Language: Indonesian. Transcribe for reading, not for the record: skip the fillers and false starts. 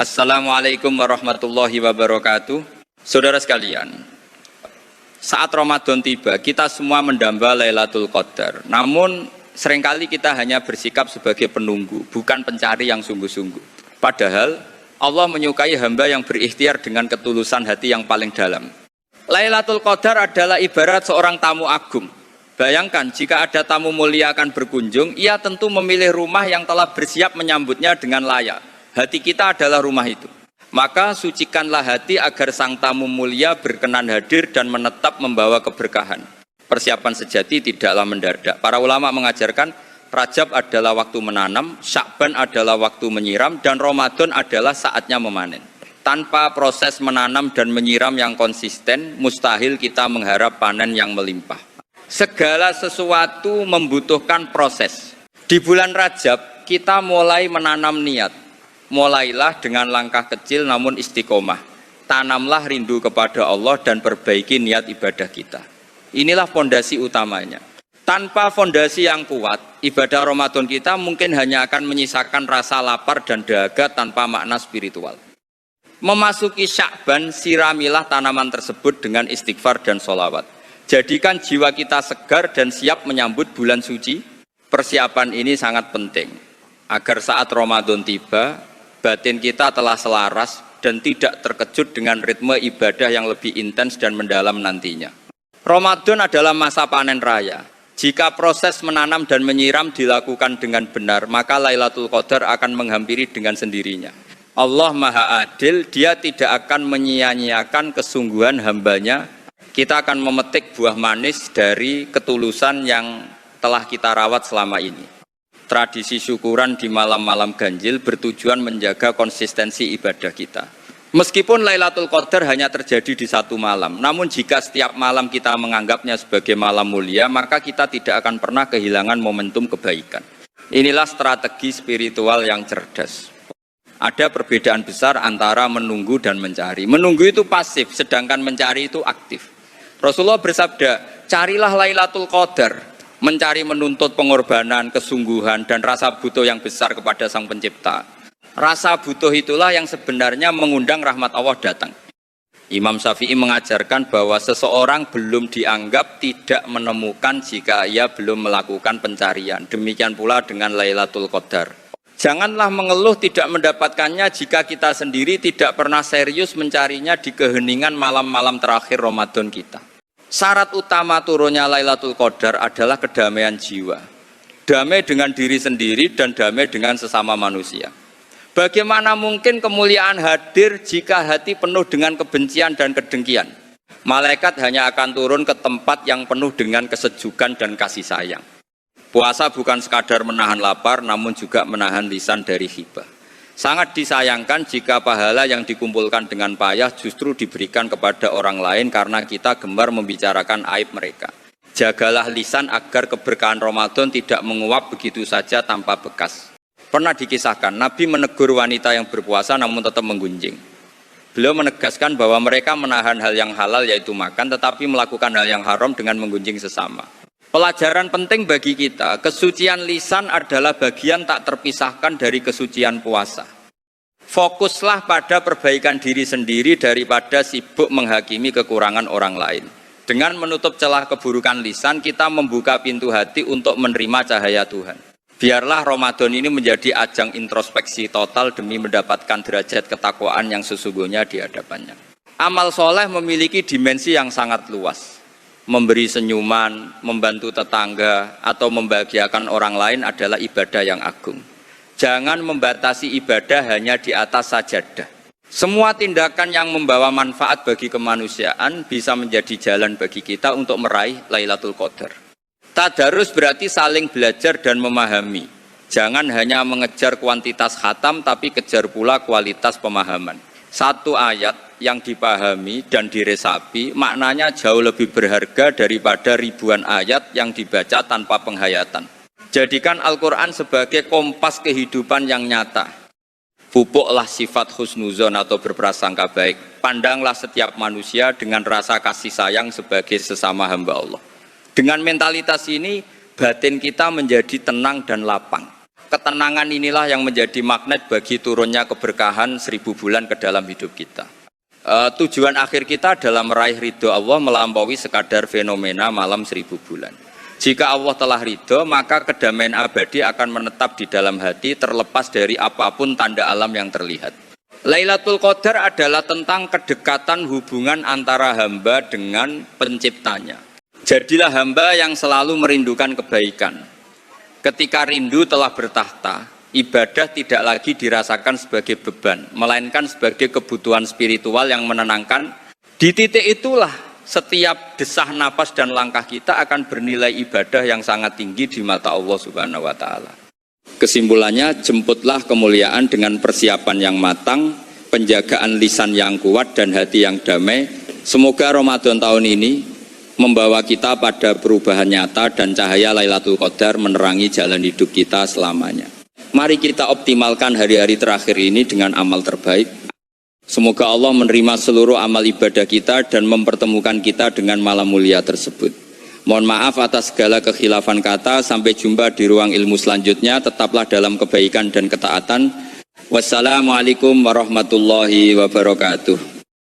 Assalamualaikum warahmatullahi wabarakatuh. Saudara sekalian, saat Ramadan tiba, kita semua mendamba Lailatul Qadar. Namun seringkali kita hanya bersikap sebagai penunggu, bukan pencari yang sungguh-sungguh. Padahal Allah menyukai hamba yang berikhtiar dengan ketulusan hati yang paling dalam. Lailatul Qadar adalah ibarat seorang tamu agung. Bayangkan jika ada tamu mulia akan berkunjung, ia tentu memilih rumah yang telah bersiap menyambutnya dengan layak. Hati kita adalah rumah itu. Maka sucikanlah hati agar sang tamu mulia berkenan hadir dan menetap membawa keberkahan. Persiapan sejati tidaklah mendadak. Para ulama mengajarkan Rajab adalah waktu menanam, Sya'ban adalah waktu menyiram, dan Ramadan adalah saatnya memanen. Tanpa proses menanam dan menyiram yang konsisten, mustahil kita mengharap panen yang melimpah. Segala sesuatu membutuhkan proses. Di bulan Rajab kita mulai menanam niat. Mulailah dengan langkah kecil namun istiqomah. Tanamlah rindu kepada Allah dan perbaiki niat ibadah kita. Inilah fondasi utamanya. Tanpa fondasi yang kuat, ibadah Ramadan kita mungkin hanya akan menyisakan rasa lapar dan dahaga tanpa makna spiritual. Memasuki Sya'ban, siramilah tanaman tersebut dengan istighfar dan sholawat. Jadikan jiwa kita segar dan siap menyambut bulan suci. Persiapan ini sangat penting agar saat Ramadan tiba, batin kita telah selaras dan tidak terkejut dengan ritme ibadah yang lebih intens dan mendalam nantinya. Ramadan adalah masa panen raya. Jika proses menanam dan menyiram dilakukan dengan benar, maka Lailatul Qadar akan menghampiri dengan sendirinya. Allah Maha Adil, Dia tidak akan menyia-nyiakan kesungguhan hambanya. Kita akan memetik buah manis dari ketulusan yang telah kita rawat selama ini. Tradisi syukuran di malam-malam ganjil bertujuan menjaga konsistensi ibadah kita. Meskipun Lailatul Qadar hanya terjadi di satu malam, namun jika setiap malam kita menganggapnya sebagai malam mulia, maka kita tidak akan pernah kehilangan momentum kebaikan. Inilah strategi spiritual yang cerdas. Ada perbedaan besar antara menunggu dan mencari. Menunggu itu pasif, sedangkan mencari itu aktif. Rasulullah bersabda, carilah Lailatul Qadar. Mencari menuntut pengorbanan, kesungguhan, dan rasa butuh yang besar kepada Sang Pencipta. Rasa butuh itulah yang sebenarnya mengundang rahmat Allah datang. Imam Syafi'i mengajarkan bahwa seseorang belum dianggap tidak menemukan jika ia belum melakukan pencarian. Demikian pula dengan Lailatul Qadar. Janganlah mengeluh tidak mendapatkannya jika kita sendiri tidak pernah serius mencarinya di keheningan malam-malam terakhir Ramadan kita. Syarat utama turunnya Lailatul Qadar adalah kedamaian jiwa. Damai dengan diri sendiri dan damai dengan sesama manusia. Bagaimana mungkin kemuliaan hadir jika hati penuh dengan kebencian dan kedengkian? Malaikat hanya akan turun ke tempat yang penuh dengan kesejukan dan kasih sayang. Puasa bukan sekadar menahan lapar, namun juga menahan lisan dari ghibah. Sangat disayangkan jika pahala yang dikumpulkan dengan payah justru diberikan kepada orang lain karena kita gemar membicarakan aib mereka. Jagalah lisan agar keberkahan Ramadan tidak menguap begitu saja tanpa bekas. Pernah dikisahkan, Nabi menegur wanita yang berpuasa namun tetap menggunjing. Beliau menegaskan bahwa mereka menahan hal yang halal yaitu makan, tetapi melakukan hal yang haram dengan menggunjing sesama. Pelajaran penting bagi kita, kesucian lisan adalah bagian tak terpisahkan dari kesucian puasa. Fokuslah pada perbaikan diri sendiri daripada sibuk menghakimi kekurangan orang lain. Dengan menutup celah keburukan lisan, kita membuka pintu hati untuk menerima cahaya Tuhan. Biarlah Ramadan ini menjadi ajang introspeksi total demi mendapatkan derajat ketakwaan yang sesungguhnya di hadapannya. Amal soleh memiliki dimensi yang sangat luas. Memberi senyuman, membantu tetangga, atau membahagiakan orang lain adalah ibadah yang agung. Jangan membatasi ibadah hanya di atas sajadah. Semua tindakan yang membawa manfaat bagi kemanusiaan bisa menjadi jalan bagi kita untuk meraih Lailatul Qadar. Tadarus berarti saling belajar dan memahami. Jangan hanya mengejar kuantitas khatam, tapi kejar pula kualitas pemahaman. Satu ayat yang dipahami dan diresapi maknanya jauh lebih berharga daripada ribuan ayat yang dibaca tanpa penghayatan. Jadikan Al-Quran sebagai kompas kehidupan yang nyata. Pupuklah sifat husnuzon atau berprasangka baik. Pandanglah setiap manusia dengan rasa kasih sayang sebagai sesama hamba Allah. Dengan mentalitas ini, batin kita menjadi tenang dan lapang. ketenangan inilah yang menjadi magnet bagi turunnya keberkahan 1000 bulan ke dalam hidup kita. Tujuan akhir kita adalah meraih ridho Allah melampaui sekadar fenomena malam 1000 bulan. Jika Allah telah ridho, maka kedamaian abadi akan menetap di dalam hati terlepas dari apapun tanda alam yang terlihat. Lailatul Qadar adalah tentang kedekatan hubungan antara hamba dengan penciptanya. Jadilah hamba yang selalu merindukan kebaikan. Ketika rindu telah bertahta, ibadah tidak lagi dirasakan sebagai beban, melainkan sebagai kebutuhan spiritual yang menenangkan. Di titik itulah setiap desah napas dan langkah kita akan bernilai ibadah yang sangat tinggi di mata Allah Subhanahu wa Ta'ala. Kesimpulannya, jemputlah kemuliaan dengan persiapan yang matang, penjagaan lisan yang kuat dan hati yang damai. Semoga Ramadan tahun ini membawa kita pada perubahan nyata dan cahaya Lailatul Qadar menerangi jalan hidup kita selamanya. Mari kita optimalkan hari-hari terakhir ini dengan amal terbaik. Semoga Allah menerima seluruh amal ibadah kita dan mempertemukan kita dengan malam mulia tersebut. Mohon maaf atas segala kekhilafan kata. Sampai jumpa di ruang ilmu selanjutnya. Tetaplah dalam kebaikan dan ketaatan. Wassalamualaikum warahmatullahi wabarakatuh.